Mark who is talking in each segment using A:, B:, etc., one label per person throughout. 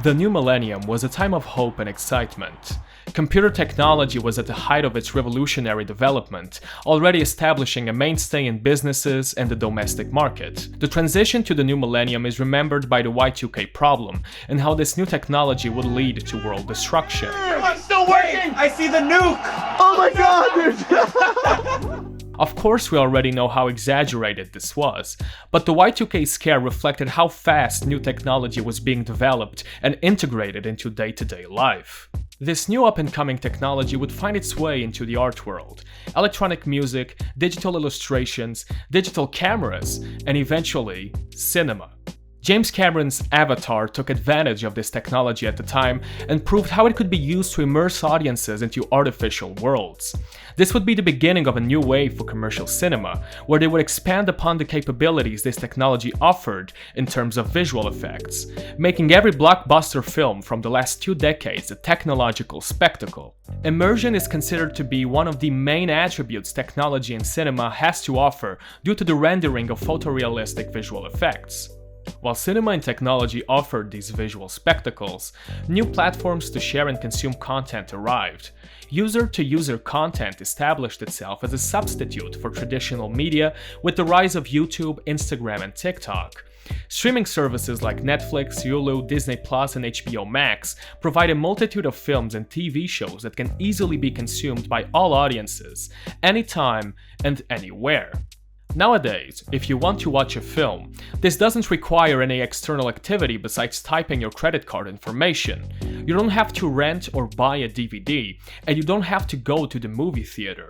A: The new millennium was a time of hope and excitement. Computer technology was at the height of its revolutionary development, already establishing a mainstay in businesses and the domestic market. The transition to the new millennium is remembered by the Y2K problem and how this new technology would lead to world destruction.
B: It's still working! I see the nuke!
C: Oh my god, dude!
A: Of course, we already know how exaggerated this was, but the Y2K scare reflected how fast new technology was being developed and integrated into day-to-day life. This new up-and-coming technology would find its way into the art world, electronic music, digital illustrations, digital cameras, and eventually, cinema. James Cameron's Avatar took advantage of this technology at the time and proved how it could be used to immerse audiences into artificial worlds. This would be the beginning of a new wave for commercial cinema, where they would expand upon the capabilities this technology offered in terms of visual effects, making every blockbuster film from the last 2 decades a technological spectacle. Immersion is considered to be one of the main attributes technology in cinema has to offer due to the rendering of photorealistic visual effects. While cinema and technology offered these visual spectacles, new platforms to share and consume content arrived. User-to-user content established itself as a substitute for traditional media with the rise of YouTube, Instagram, and TikTok. Streaming services like Netflix, Hulu, Disney Plus, and HBO Max provide a multitude of films and TV shows that can easily be consumed by all audiences, anytime and anywhere. Nowadays, if you want to watch a film, this doesn't require any external activity besides typing your credit card information. You don't have to rent or buy a DVD, and you don't have to go to the movie theater.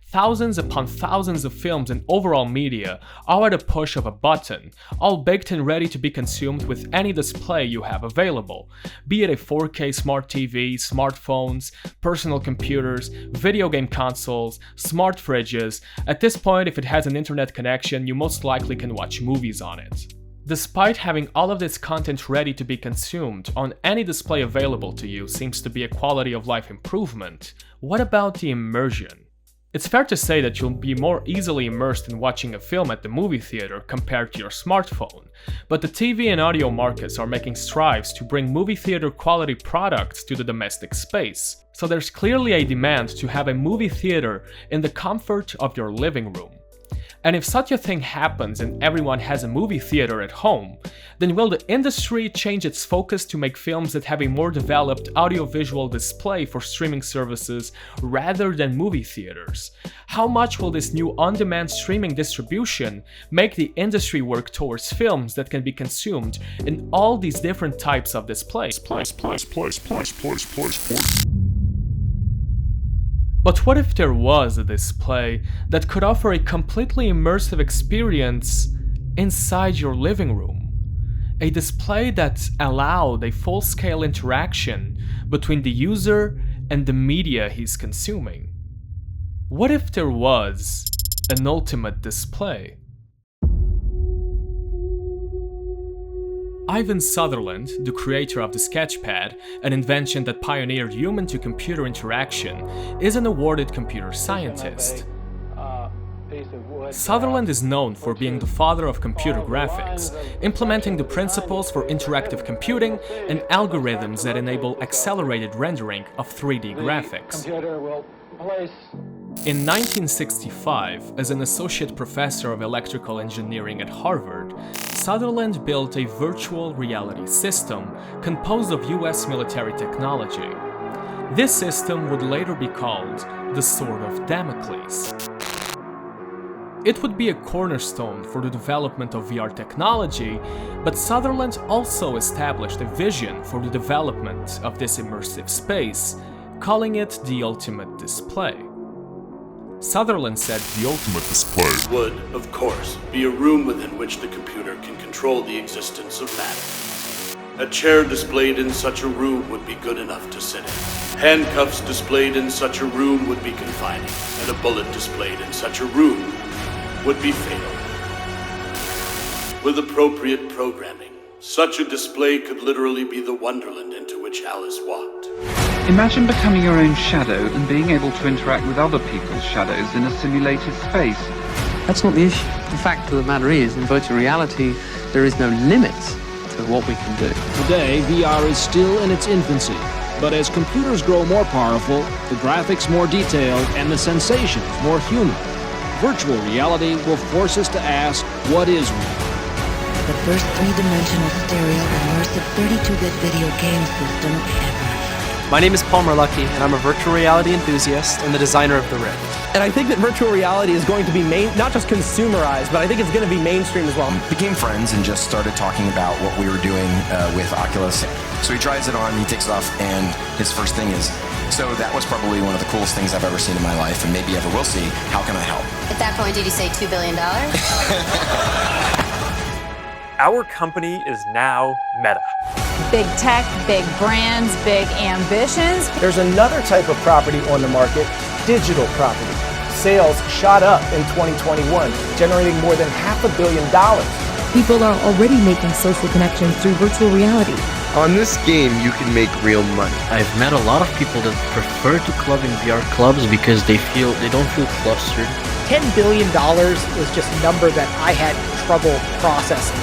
A: Thousands upon thousands of films and overall media are at a push of a button, all baked and ready to be consumed with any display you have available, be it a 4K smart TV, smartphones, personal computers, video game consoles, smart fridges. At this point, if it has an internet connection, you most likely can watch movies on it. Despite having all of this content ready to be consumed on any display available to you seems to be a quality of life improvement, what about the immersion? It's fair to say that you'll be more easily immersed in watching a film at the movie theater compared to your smartphone, but the TV and audio markets are making strides to bring movie theater quality products to the domestic space, so there's clearly a demand to have a movie theater in the comfort of your living room. And if such a thing happens and everyone has a movie theater at home, then will the industry change its focus to make films that have a more developed audiovisual display for streaming services rather than movie theaters? How much will this new on-demand streaming distribution make the industry work towards films that can be consumed in all these different types of displays? But what if there was a display that could offer a completely immersive experience inside your living room? A display that allowed a full-scale interaction between the user and the media he's consuming? What if there was an ultimate display? Ivan Sutherland, the creator of the sketchpad, an invention that pioneered human-to-computer interaction, is an awarded computer scientist. Sutherland is known for being the father of computer graphics, implementing the principles for interactive computing and algorithms that accelerated rendering of 3D graphics. In 1965, as an associate professor of electrical engineering at Harvard, Sutherland built a virtual reality system composed of US military technology. This system would later be called the Sword of Damocles. It would be a cornerstone for the development of VR technology, but Sutherland also established a vision for the development of this immersive space, calling it the ultimate display. Sutherland said the ultimate display
D: would, of course, be a room within which the computer can control the existence of matter. A chair displayed in such a room would be good enough to sit in. Handcuffs displayed in such a room would be confining, and a bullet displayed in such a room would be fatal. With appropriate programming, such a display could literally be the wonderland into which Alice walked.
E: Imagine becoming your own shadow and being able to interact with other people's shadows in a simulated space.
F: That's not the issue. The fact of the matter is, in virtual reality, there is no limit to
E: of what we can do.
F: Today, VR is still in its infancy, but as computers grow more powerful, the graphics more detailed, and the sensations more human, virtual reality will force us to ask, what is real?
G: The first three-dimensional stereo immersive 32-bit video game system ever.
H: My name is Paul Merlucky, and I'm a virtual reality enthusiast and the designer of the Rift.
I: And I think that virtual reality is going to be not just consumerized, but I think it's going to be mainstream as well.
J: We became friends and just started talking about what we were doing with Oculus. So he tries it on, he takes it off, and his first thing is, so that was probably one of the coolest things I've ever seen in my life, and maybe ever will see. How can I help?
K: At that point, did you say $2 billion?
L: Our company is now Meta.
M: Big tech, big brands, big ambitions.
N: There's another type of property on the market, digital property. Sales shot up in 2021, generating more than $500 million.
O: People are already making social connections through virtual reality.
C: On this game, you can make real money.
P: I've met a lot of people that prefer to club in VR clubs because they don't feel clustered.
Q: $10 billion is just a number that I had trouble processing.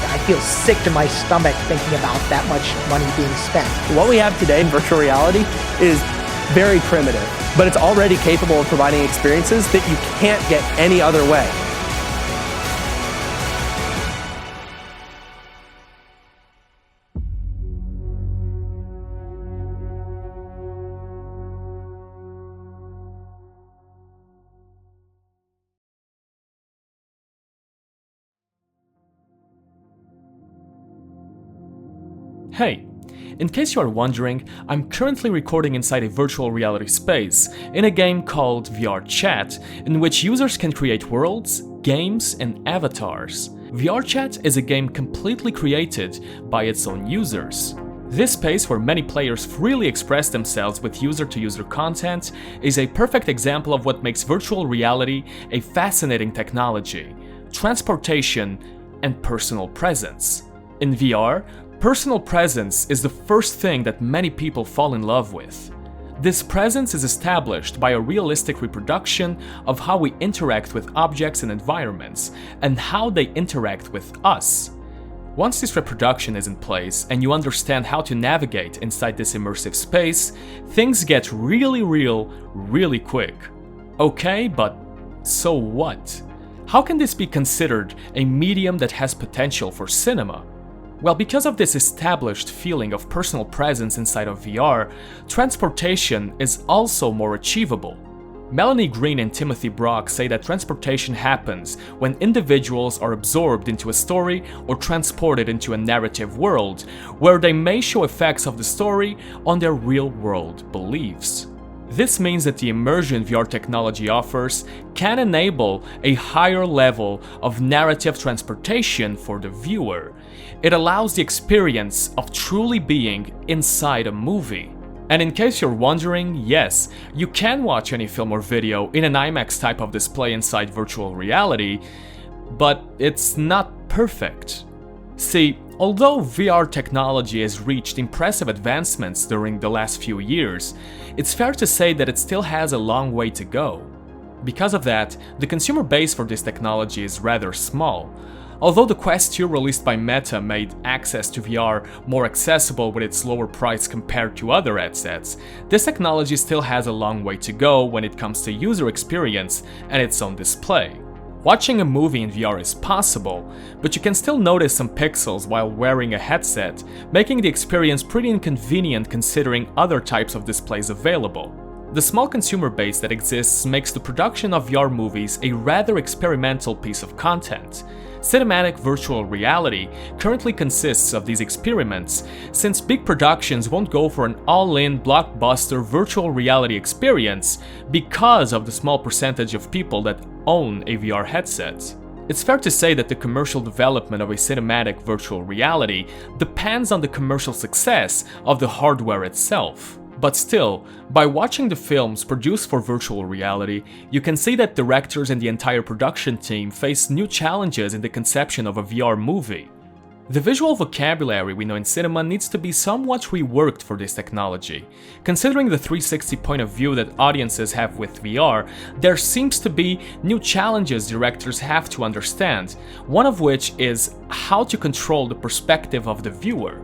Q: I feel sick to my stomach thinking about that much money being spent.
I: What we have today in virtual reality is very primitive, but it's already capable of providing experiences that you can't get any other way.
A: Hey, in case you are wondering, I'm currently recording inside a virtual reality space in a game called VR Chat, in which users can create worlds, games, and avatars. VR Chat is a game completely created by its own users. This space where many players freely express themselves with user-to-user content is a perfect example of what makes virtual reality a fascinating technology: transportation and personal presence. In VR, personal presence is the first thing that many people fall in love with. This presence is established by a realistic reproduction of how we interact with objects and environments, and how they interact with us. Once this reproduction is in place and you understand how to navigate inside this immersive space, things get really real, really quick. Okay, but so what? How can this be considered a medium that has potential for cinema? Well, because of this established feeling of personal presence inside of VR, transportation is also more achievable. Melanie Green and Timothy Brock say that transportation happens when individuals are absorbed into a story or transported into a narrative world, where they may show effects of the story on their real-world beliefs. This means that the immersion VR technology offers can enable a higher level of narrative transportation for the viewer. It allows the experience of truly being inside a movie. And in case you're wondering, yes, you can watch any film or video in an IMAX type of display inside virtual reality, but it's not perfect. See, although VR technology has reached impressive advancements during the last few years, it's fair to say that it still has a long way to go. Because of that, the consumer base for this technology is rather small. Although the Quest 2 released by Meta made access to VR more accessible with its lower price compared to other headsets, this technology still has a long way to go when it comes to user experience and its own display. Watching a movie in VR is possible, but you can still notice some pixels while wearing a headset, making the experience pretty inconvenient considering other types of displays available. The small consumer base that exists makes the production of VR movies a rather experimental piece of content. Cinematic virtual reality currently consists of these experiments, since big productions won't go for an all-in blockbuster virtual reality experience because of the small percentage of people that own a VR headset. It's fair to say that the commercial development of a cinematic virtual reality depends on the commercial success of the hardware itself. But still, by watching the films produced for virtual reality, you can see that directors and the entire production team face new challenges in the conception of a VR movie. The visual vocabulary we know in cinema needs to be somewhat reworked for this technology. Considering the 360 point of view that audiences have with VR, there seems to be new challenges directors have to understand, one of which is how to control the perspective of the viewer.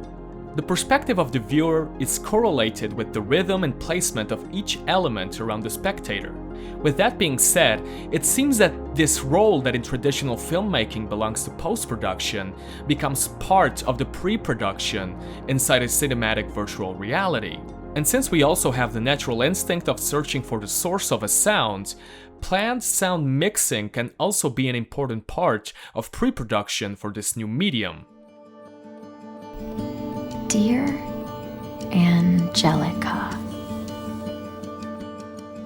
A: The perspective of the viewer is correlated with the rhythm and placement of each element around the spectator. With that being said, it seems that this role that in traditional filmmaking belongs to post-production becomes part of the pre-production inside a cinematic virtual reality. And since we also have the natural instinct of searching for the source of a sound, planned sound mixing can also be an important part of pre-production for this new medium.
K: Dear Angelica.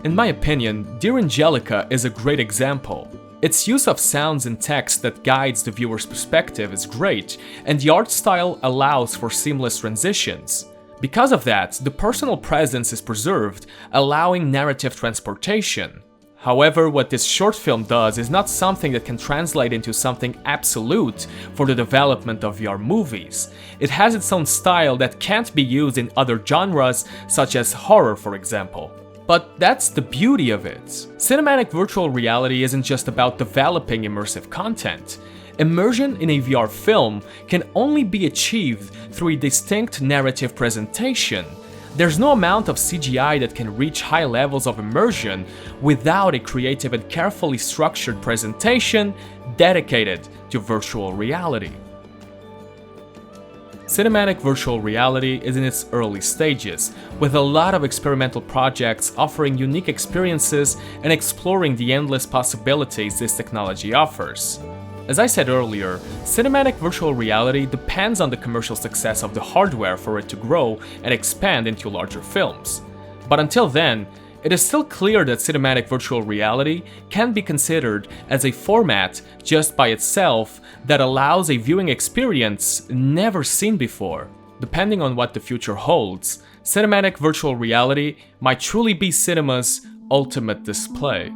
A: In my opinion, Dear Angelica is a great example. Its use of sounds and text that guides the viewer's perspective is great, and the art style allows for seamless transitions. Because of that, the personal presence is preserved, allowing narrative transportation. However, what this short film does is not something that can translate into something absolute for the development of VR movies. It has its own style that can't be used in other genres, such as horror, for example. But that's the beauty of it. Cinematic virtual reality isn't just about developing immersive content. Immersion in a VR film can only be achieved through a distinct narrative presentation. There's no amount of CGI that can reach high levels of immersion without a creative and carefully structured presentation dedicated to virtual reality. Cinematic virtual reality is in its early stages, with a lot of experimental projects offering unique experiences and exploring the endless possibilities this technology offers. As I said earlier, cinematic virtual reality depends on the commercial success of the hardware for it to grow and expand into larger films. But until then, it is still clear that cinematic virtual reality can be considered as a format just by itself that allows a viewing experience never seen before. Depending on what the future holds, cinematic virtual reality might truly be cinema's ultimate display.